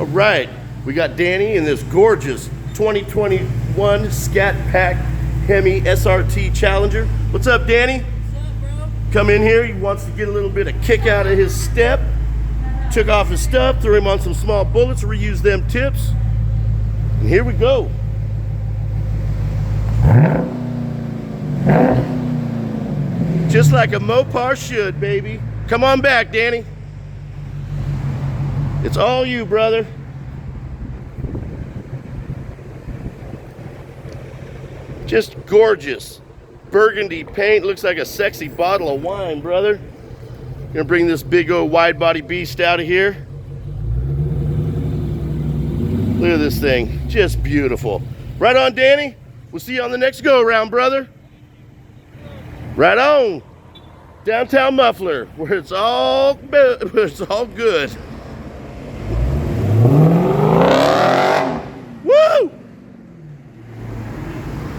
All right, we got Danny in this gorgeous 2021 Scat Pack Hemi SRT Challenger. What's up, Danny? What's up, bro? Come in here, he wants to get a little bit of kick out of his step. Took off his stuff, threw him on some small bullets, reused them tips. And here we go. Just like a Mopar should, baby. Come on back, Danny. It's all you, brother. Just gorgeous. Burgundy paint, looks like a sexy bottle of wine, brother. Gonna bring this big old wide body beast out of here. Look at this thing, just beautiful. Right on, Danny. We'll see you on the next go around, brother. Right on. Downtown Muffler, where it's all good.